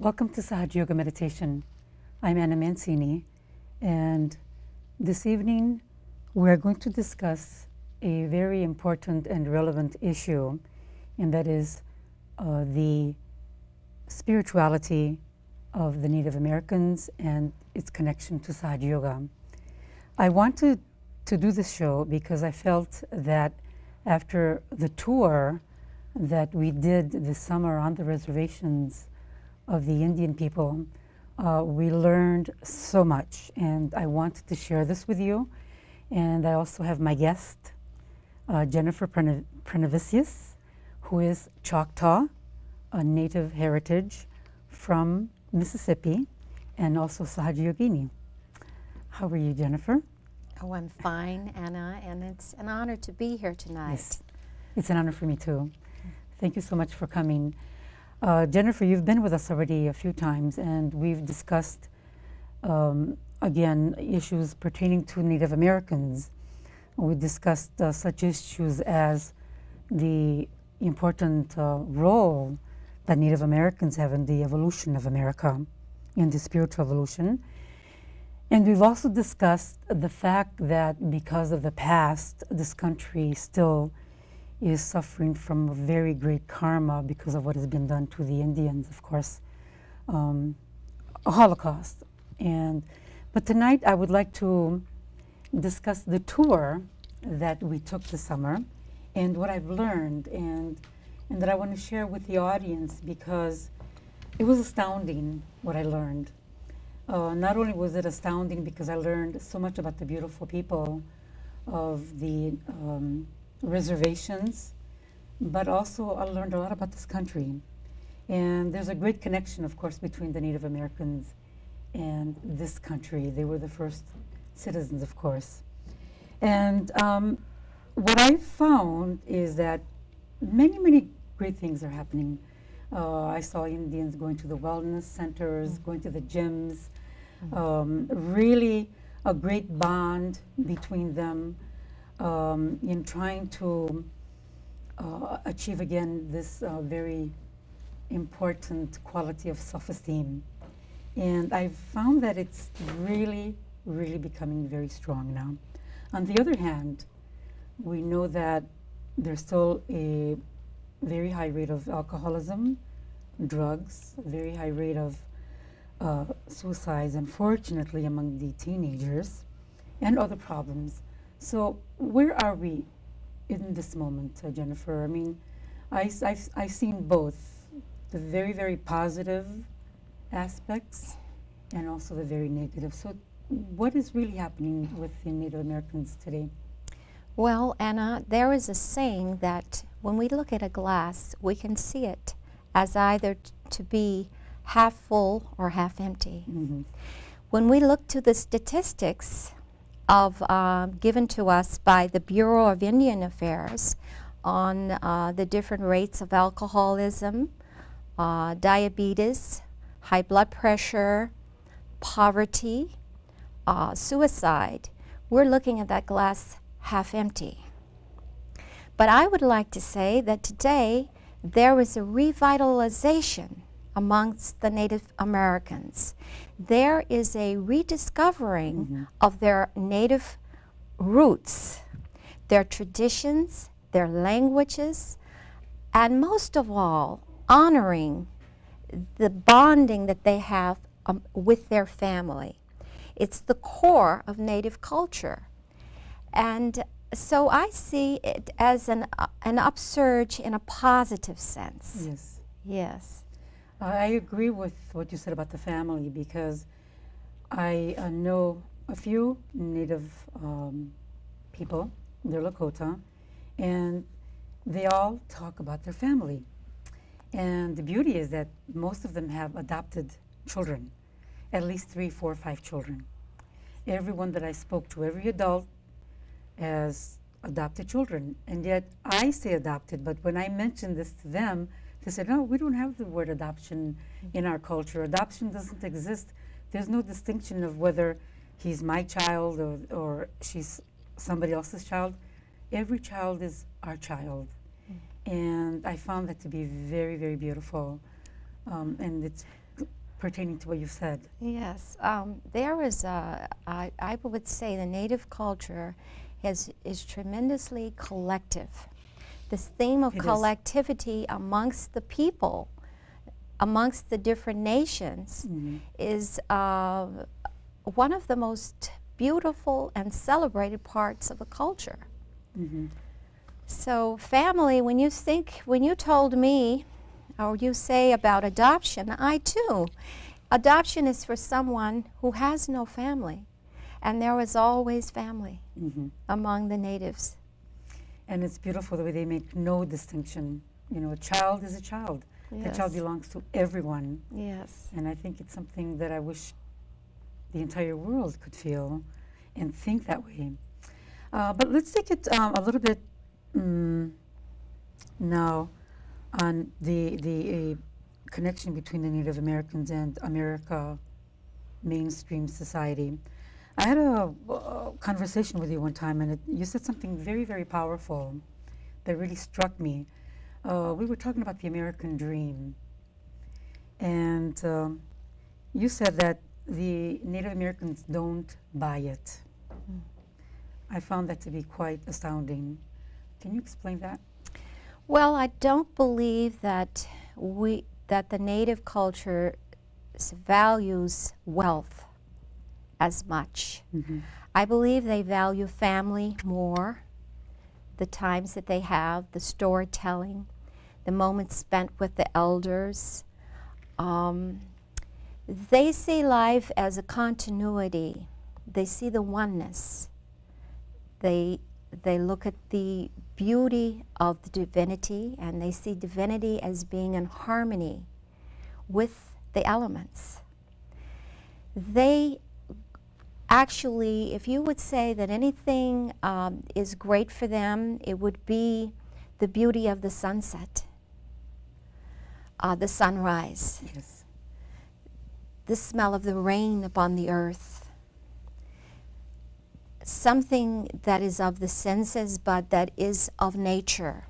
Welcome to Sahaja Yoga Meditation. I'm Anna Mancini, and this evening we're going to discuss a very important and relevant issue, and that is the spirituality of the Native Americans and its connection to Sahaja Yoga. I wanted to do this show because I felt that after the tour that we did this summer on the reservations of the Indian people, we learned so much, and I wanted to share this with you. And I also have my guest, Jennifer Pranavicius, who is Choctaw, a native heritage from Mississippi, and also Sahaja Yogini. How are you, Jennifer? Oh, I'm fine, Anna, and it's an honor to be here tonight. Yes, it's an honor for me too. Thank you so much for coming. Jennifer, you've been with us already a few times, and we've discussed, again, issues pertaining to Native Americans. We discussed such issues as the important role that Native Americans have in the evolution of America, in the spiritual evolution. And we've also discussed the fact that because of the past, this country still is suffering from a very great karma because of what has been done to the Indians, of course, a Holocaust. But tonight I would like to discuss the tour that we took this summer and what I've learned, and that I want to share with the audience because it was astounding what I learned. Not only was it astounding because I learned so much about the beautiful people of the reservations, but also I learned a lot about this country. And there's a great connection, of course, between the Native Americans and this country. They were the first citizens, of course. And what I found is that many, many great things are happening. I saw Indians going to the wellness centers, going to the gyms, really a great bond between them in trying to achieve again this very important quality of self-esteem. And I've found that it's really, really becoming very strong now. On the other hand, we know that there's still a very high rate of alcoholism, drugs, a very high rate of suicides, unfortunately, among the teenagers, and other problems. So where are we in this moment, Jennifer? I mean, I've seen both the very, very positive aspects and also the very negative. So what is really happening with the Native Americans today? Well, Anna, there is a saying that when we look at a glass, we can see it as either to be half full or half empty. When we look to the statistics of given to us by the Bureau of Indian Affairs on the different rates of alcoholism, diabetes, high blood pressure, poverty, suicide, we're looking at that glass half empty. But I would like to say that today there is a revitalization amongst the Native Americans. There is a rediscovering of their native roots, their traditions, their languages, and most of all, honoring the bonding that they have with their family. It's the core of Native culture. And so I see it as an upsurge in a positive sense. Yes. Yes. I agree with what you said about the family because I know a few Native people, they're Lakota, and they all talk about their family. And the beauty is that most of them have adopted children, at least 3, 4, 5 children. Everyone that I spoke to, every adult has adopted children. And yet I say adopted, but when I mentioned this to them, they said, no, we don't have the word adoption in our culture. Adoption doesn't exist. There's no distinction of whether he's my child or she's somebody else's child. Every child is our child. And I found that to be very, very beautiful. And it's pertaining to what you said. Yes, there is I would say the Native culture is tremendously collective. This theme of collectivity amongst the people, amongst the different nations, is one of the most beautiful and celebrated parts of the culture. So family, when you told me, or you say about adoption, I too, adoption is for someone who has no family, and there was always family among the natives. And it's beautiful the way they make no distinction. You know, a child is a child. Yes. The child belongs to everyone. Yes. And I think it's something that I wish the entire world could feel and think that way. But let's take it a little bit now on the connection between the Native Americans and America mainstream society. I had a conversation with you one time, and you said something very, very powerful that really struck me. We were talking about the American dream, and you said that the Native Americans don't buy it. I found that to be quite astounding. Can you explain that? Well, I don't believe that the Native culture values wealth as much. I believe they value family more, the times that they have, the storytelling, the moments spent with the elders. They see life as a continuity. They see the oneness. They look at the beauty of the divinity, and they see divinity as being in harmony with the elements. They actually, if you would say that anything is great for them, it would be the beauty of the sunset, the sunrise, the smell of the rain upon the earth, something that is of the senses but that is of nature.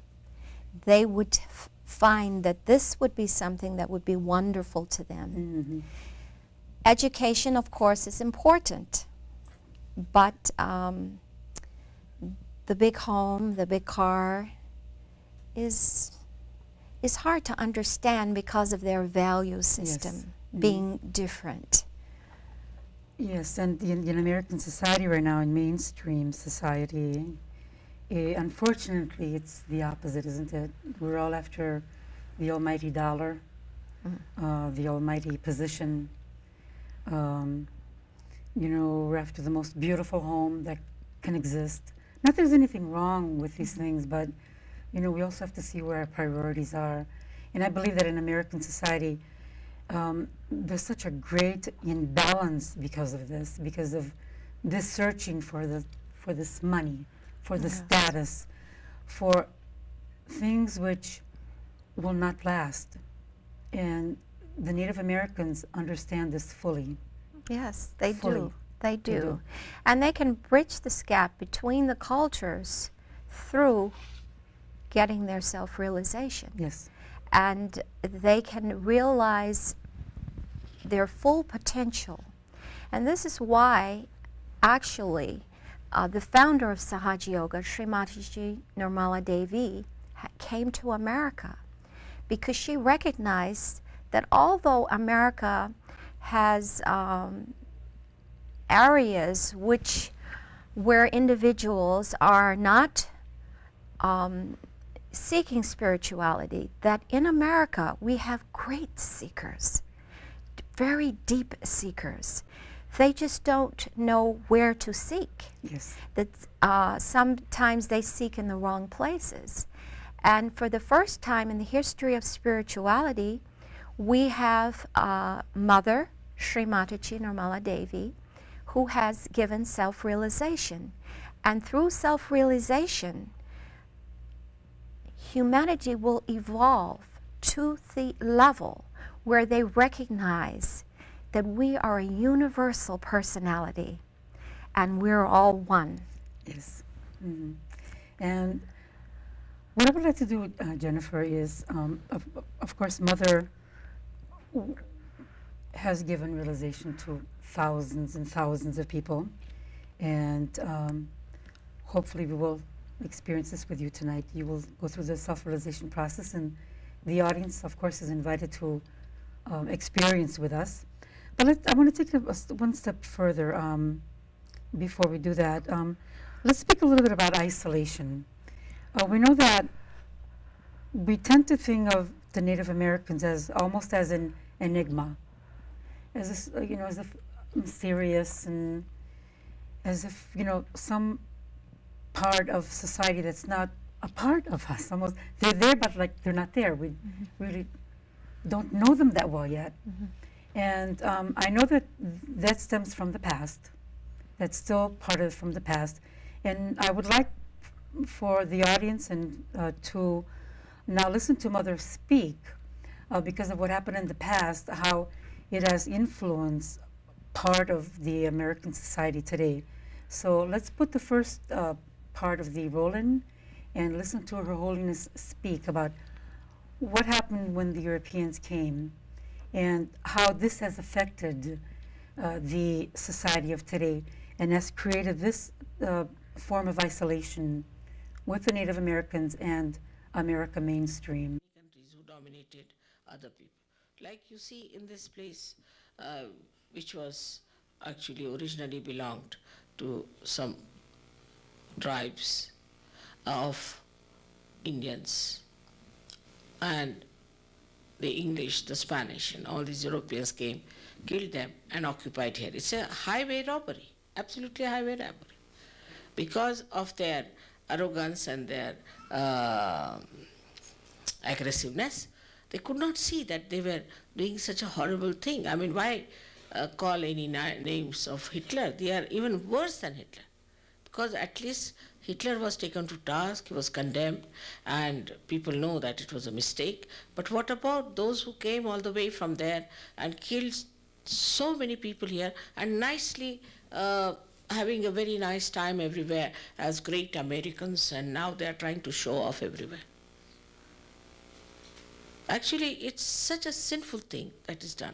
They would find that this would be something that would be wonderful to them. Education, of course, is important, but the big home, the big car is hard to understand because of their value system being different. Yes, and in American society right now, in mainstream society, unfortunately, it's the opposite, isn't it? We're all after the almighty dollar, the almighty position. You know, we're after the most beautiful home that can exist. Not that there's anything wrong with these things, but, you know, we also have to see where our priorities are. And I believe that in American society, there's such a great imbalance because of this searching for this money, for the status, for things which will not last. And the Native Americans understand this fully. Yes, they do. They do. And they can bridge this gap between the cultures through getting their self-realization. Yes. And they can realize their full potential. And this is why, actually, the founder of Sahaja Yoga, Srimati Nirmala Devi, came to America because she recognized that although America has areas where individuals are not seeking spirituality, that in America we have great seekers, very deep seekers. They just don't know where to seek. Yes. That sometimes they seek in the wrong places. And for the first time in the history of spirituality, we have Mother Srimati Nirmala Devi, who has given self-realization. And through self-realization, humanity will evolve to the level where they recognize that we are a universal personality and we're all one. Yes. And what I would like to do, Jennifer, is, of course, Mother has given realization to thousands and thousands of people. And hopefully we will experience this with you tonight. You will go through the self-realization process, and the audience, of course, is invited to experience with us. But I want to take it one step further before we do that. Let's speak a little bit about isolation. We know that we tend to think of the Native Americans as almost as an enigma, as this, as if mysterious, and as if some part of society that's not a part of us. Almost they're there, but like they're not there. We really don't know them that well yet. And I know that that stems from the past. That's still part of from the past. And I would like for the audience and to now listen to Mother speak because of what happened in the past, how it has influenced part of the American society today. So let's put the first part of the roll in and listen to Her Holiness speak about what happened when the Europeans came and how this has affected the society of today and has created this form of isolation with the Native Americans and America mainstream. Countries who dominated other people. Like you see in this place, which was actually originally belonged to some tribes of Indians, and the English, the Spanish, and all these Europeans came, killed them, and occupied here. It's a highway robbery, absolutely a highway robbery, because of their arrogance and their aggressiveness. They could not see that they were doing such a horrible thing. I mean, why call any names of Hitler? They are even worse than Hitler, because at least Hitler was taken to task, he was condemned, and people know that it was a mistake. But what about those who came all the way from there and killed so many people here and nicely having a very nice time everywhere as great Americans, and now they are trying to show off everywhere? Actually, it's such a sinful thing that is done,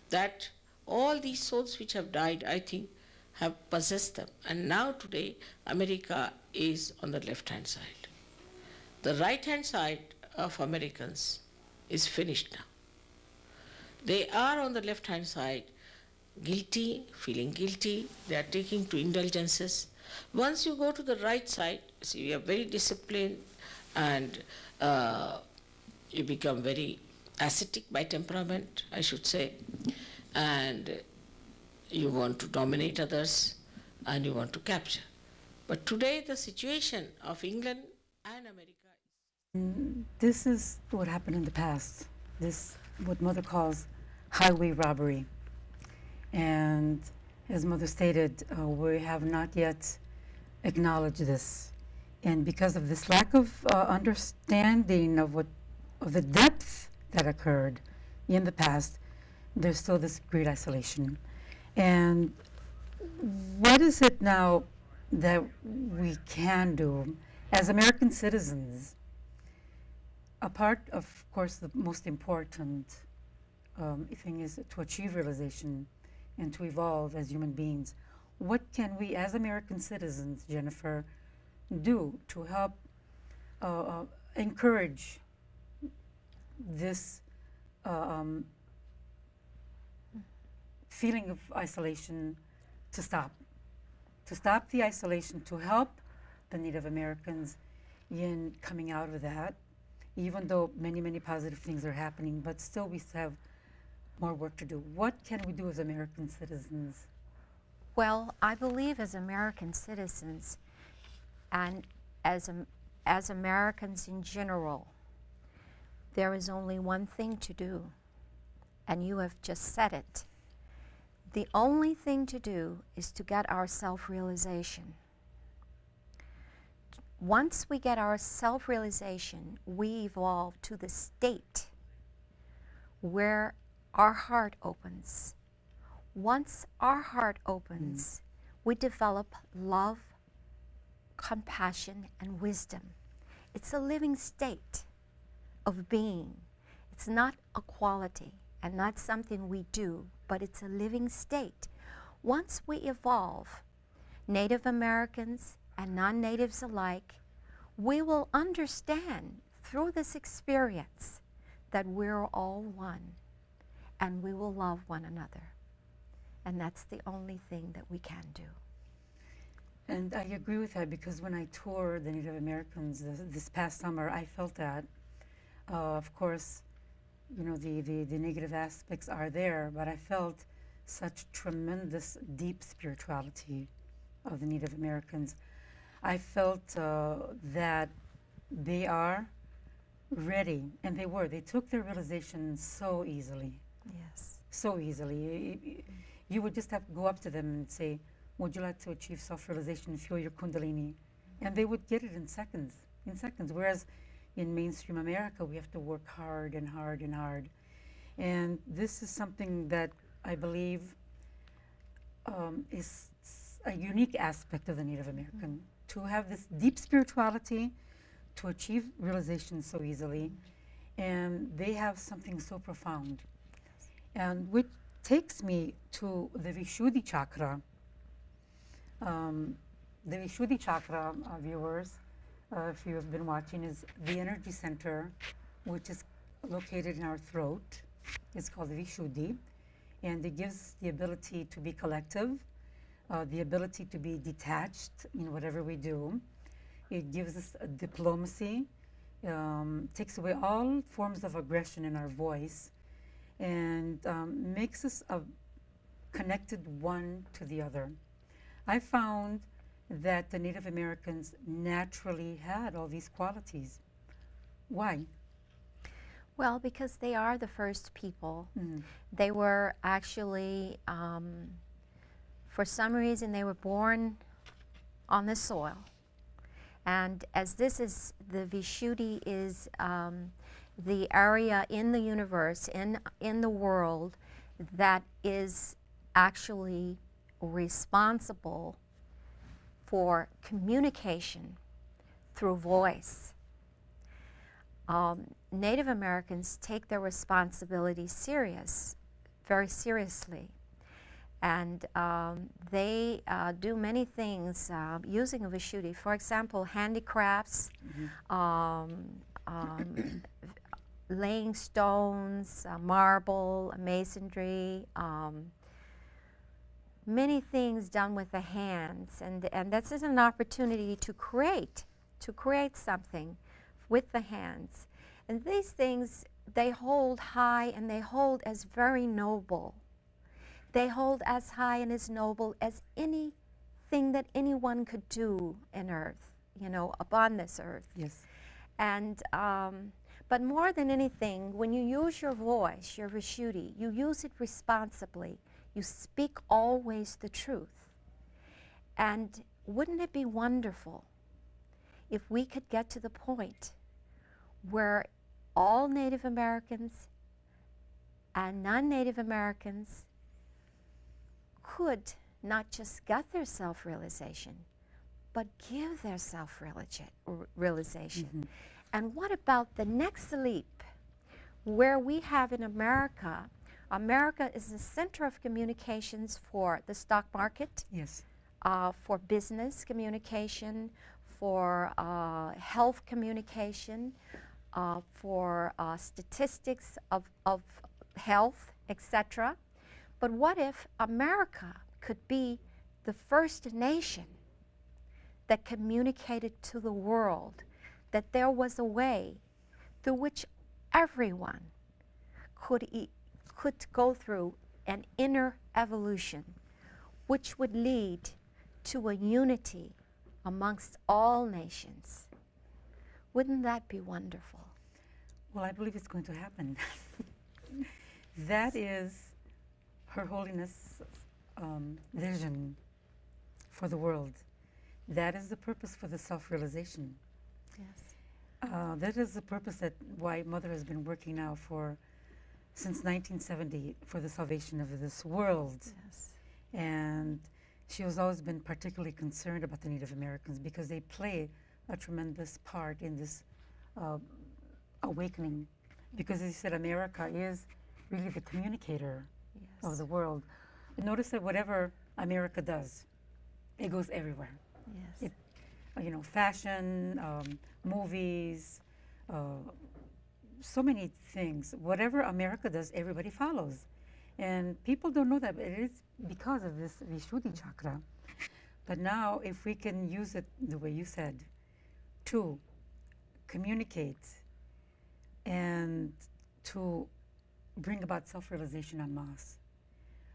that all these souls which have died, I think, have possessed them. And now today, America is on the left-hand side. The right-hand side of Americans is finished now. They are on the left-hand side, guilty, feeling guilty. They are taking to indulgences. Once you go to the right side, see, you are very disciplined, and you become very ascetic by temperament, I should say, and you want to dominate others and you want to capture. But today the situation of England and America. This is what happened in the past. This, what Mother calls highway robbery. And as Mother stated, we have not yet acknowledged this. And because of this lack of understanding of the depth that occurred in the past, there's still this great isolation. And what is it now that we can do as American citizens? A part, of course, the most important thing is to achieve realization and to evolve as human beings. What can we as American citizens, Jennifer, do to help encourage this feeling of isolation to stop the isolation, to help the Native Americans in coming out of that, even though many, many positive things are happening, but still we have more work to do. What can we do as American citizens? Well, I believe as American citizens and as Americans in general, there is only one thing to do, and you have just said it. The only thing to do is to get our self-realization. Once we get our self-realization, we evolve to the state where our heart opens. Once our heart opens, we develop love, compassion, and wisdom. It's a living state of being. It's not a quality. and not something we do, but it's a living state. Once we evolve, Native Americans and non-natives alike, we will understand through this experience that we're all one, and we will love one another. And that's the only thing that we can do. And I agree with that, because when I toured the Native Americans this past summer, I felt that. Of course, you know, the negative aspects are there, but I felt such tremendous deep spirituality of the Native Americans. I felt that they are ready, and they were. They took their realization so easily. Yes. So easily. You would just have to go up to them and say, would you like to achieve self-realization, feel your kundalini? And they would get it in seconds, Whereas in mainstream America, we have to work hard and hard and hard. And this is something that I believe is a unique aspect of the Native American, to have this deep spirituality, to achieve realization so easily, and they have something so profound. And which takes me to the Vishuddhi chakra. The Vishuddhi chakra, viewers, if you have been watching, is the energy center, which is located in our throat. It's called the Vishuddhi, and it gives the ability to be collective, the ability to be detached in whatever we do. It gives us a diplomacy, takes away all forms of aggression in our voice, and makes us connected one to the other. I found that the Native Americans naturally had all these qualities. Why? Well, because they are the first people. Mm-hmm. They were actually, for some reason, they were born on the soil. And as this is, the Vishuddhi is the area in the universe, in the world, that is actually responsible for communication through voice. Native Americans take their responsibility very seriously. And they do many things using a Vishuddhi. For example, handicrafts, laying stones, marble, masonry, many things done with the hands. And this is an opportunity to create something with the hands. And these things, they hold high, and they hold as very noble. They hold as high and as noble as anything that anyone could do in earth, you know, upon this earth. Yes. And, but more than anything, when you use your voice, your Vishuddhi, you use it responsibly. You speak always the truth. And wouldn't it be wonderful if we could get to the point where all Native Americans and non-Native Americans could not just get their self-realization, but give their self-realization. Mm-hmm. And what about the next leap, where we have in America, America is the center of communications for the stock market, Yes. For business communication, for health communication, for statistics of health, etc. But what if America could be the first nation that communicated to the world that there was a way through which everyone could go through an inner evolution, which would lead to a unity amongst all nations? Wouldn't that be wonderful? Well, I believe it's going to happen. That is Her Holiness' vision for the world. That is the purpose for the self-realization. Yes. That is the purpose why Mother has been working now since 1970 for the salvation of this world. Yes. And she has always been particularly concerned about the Native Americans, because they play a tremendous part in this awakening. Because as you said, America is really the communicator Yes. of the world. Notice that whatever America does, it goes everywhere. Yes. You know, fashion, movies, so many things. Whatever America does, everybody follows. And people don't know that, but it is because of this Vishuddhi chakra. But now, if we can use it the way you said, to communicate and to bring about self-realization en masse,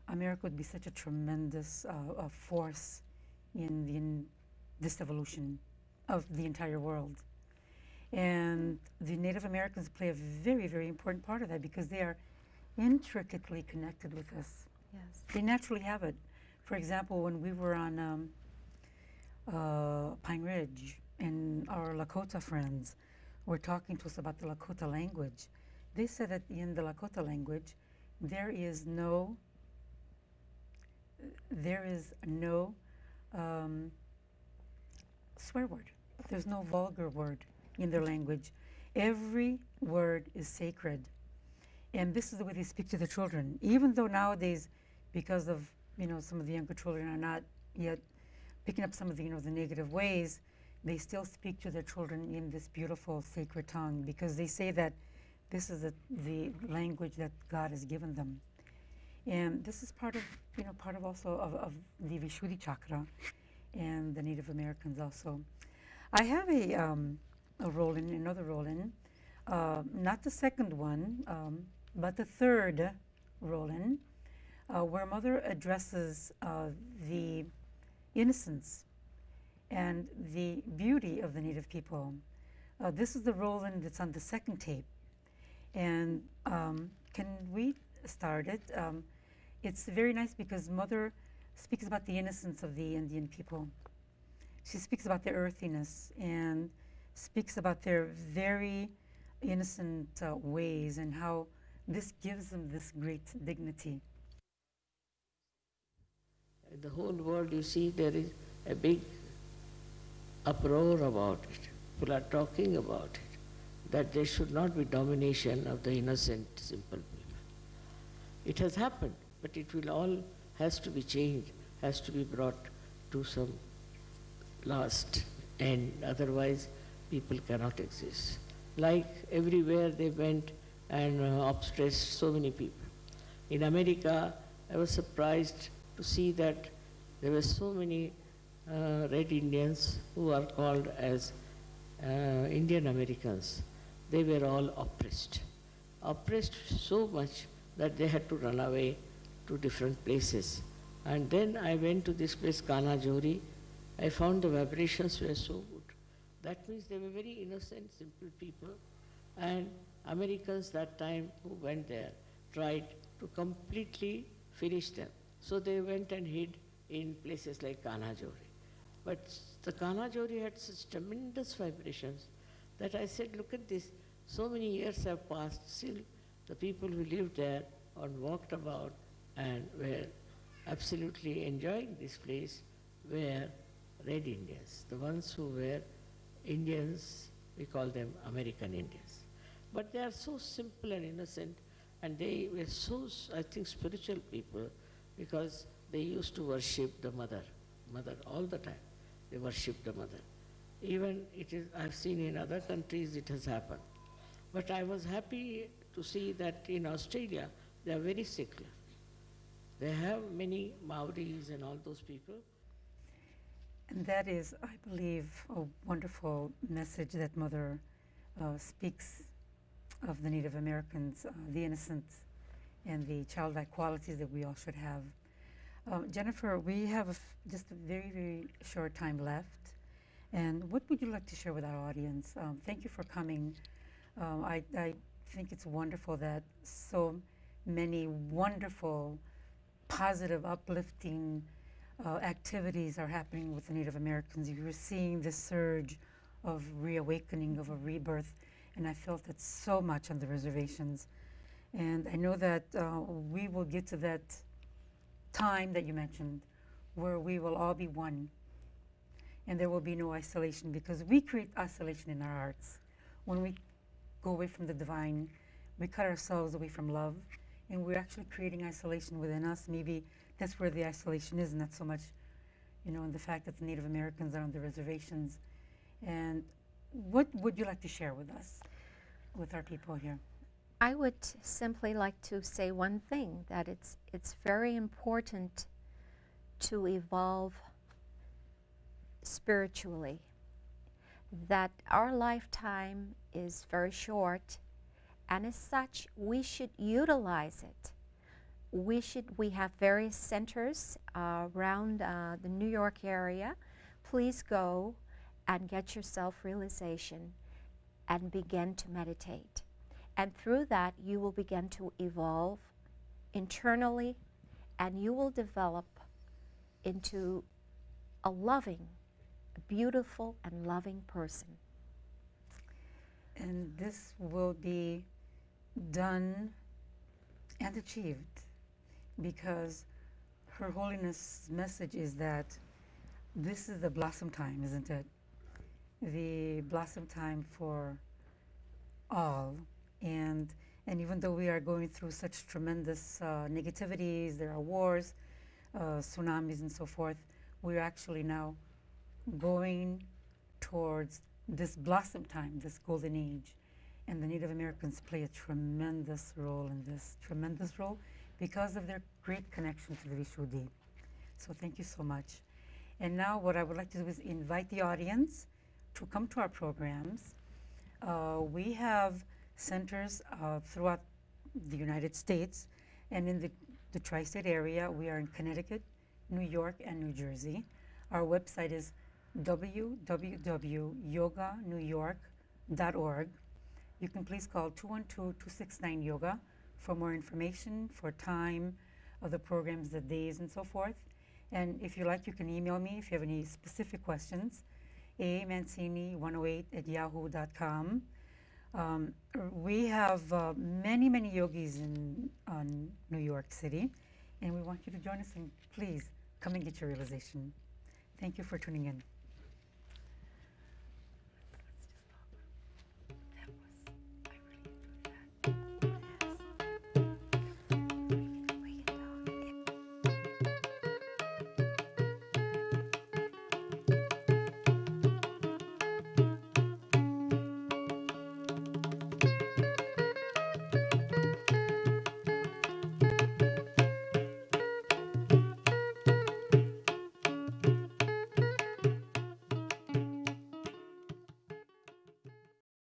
America would be such a tremendous force in this evolution of the entire world. And the Native Americans play a very, very important part of that because they are intricately connected with us. Yes. They naturally have it. For example, when we were on Pine Ridge and our Lakota friends were talking to us about the Lakota language, they said that in the Lakota language, there is no swear word. There's no vulgar word in their language. Every word is sacred. And this is the way they speak to their children. Even though nowadays, because of, some of the younger children are not yet picking up some of the, the negative ways, they still speak to their children in this beautiful sacred tongue because they say that this is the language that God has given them. And this is part of also of the Vishuddhi chakra and the Native Americans also. I have another roll-in, not the second one, but the third roll-in, where Mother addresses the innocence and the beauty of the Native people. This is the roll-in that's on the second tape. And can we start it? It's very nice because Mother speaks about the innocence of the Indian people. She speaks about their earthiness and speaks about their very innocent ways and how this gives them this great dignity. In the whole world, you see, there is a big uproar about it. People are talking about it, that there should not be domination of the innocent, simple people. It has happened, but it will all has to be changed, has to be brought to some last end. Otherwise, people cannot exist. Like everywhere they went and oppressed so many people. In America, I was surprised to see that there were so many Red Indians who are called as Indian Americans. They were all oppressed so much that they had to run away to different places. And then I went to this place, Kanajori. I found the vibrations were so good. That means they were very innocent, simple people. And Americans that time who went there tried to completely finish them. So they went and hid in places like Kanajori. But the Kanajori had such tremendous vibrations that I said, look at this, so many years have passed, still the people who lived there and walked about and were absolutely enjoying this place were Red Indians. The ones who were Indians, we call them American Indians. But they are so simple and innocent, and they were so, I think, spiritual people, because they used to worship the mother all the time. They worship the mother. Even I've seen in other countries it has happened. But I was happy to see that in Australia they are very secular. They have many Maoris and all those people. And that is, I believe, a wonderful message that Mother speaks of the Native Americans, the innocence and the childlike qualities that we all should have. Jennifer, we have just a very, very short time left. And what would you like to share with our audience? Thank you for coming. I think it's wonderful that so many wonderful, positive, uplifting activities are happening with the Native Americans. You're seeing this surge of reawakening, of a rebirth, and I felt it so much on the reservations. And I know that we will get to that time that you mentioned where we will all be one and there will be no isolation, because we create isolation in our hearts. When we go away from the divine, we cut ourselves away from love, and we're actually creating isolation within us. Maybe that's where the isolation is, not so much, you know, in the fact that the Native Americans are on the reservations. And what would you like to share with us, with our people here? I would simply like to say one thing, that it's very important to evolve spiritually, that our lifetime is very short, and as such we should utilize it. We have various centers around the New York area. Please go and get your self-realization and begin to meditate. And through that, you will begin to evolve internally, and you will develop into a loving, a beautiful and loving person. And this will be done and achieved because Her Holiness' message is that this is the blossom time, isn't it? The blossom time for all. And even though we are going through such tremendous negativities, there are wars, tsunamis and so forth, we're actually now going towards this blossom time, this golden age. And the Native Americans play a tremendous role in this, tremendous role, because of their great connection to the Vishuddhi. So thank you so much. And now what I would like to do is invite the audience to come to our programs. We have centers throughout the United States, and in the tri-state area, we are in Connecticut, New York, and New Jersey. Our website is www.yoganewyork.org. You can please call 212-269-YOGA for more information, for time of the programs, the days, and so forth. And if you like, you can email me if you have any specific questions, amancini108@yahoo.com. We have many, many yogis in New York City, and we want you to join us, and please come and get your realization. Thank you for tuning in.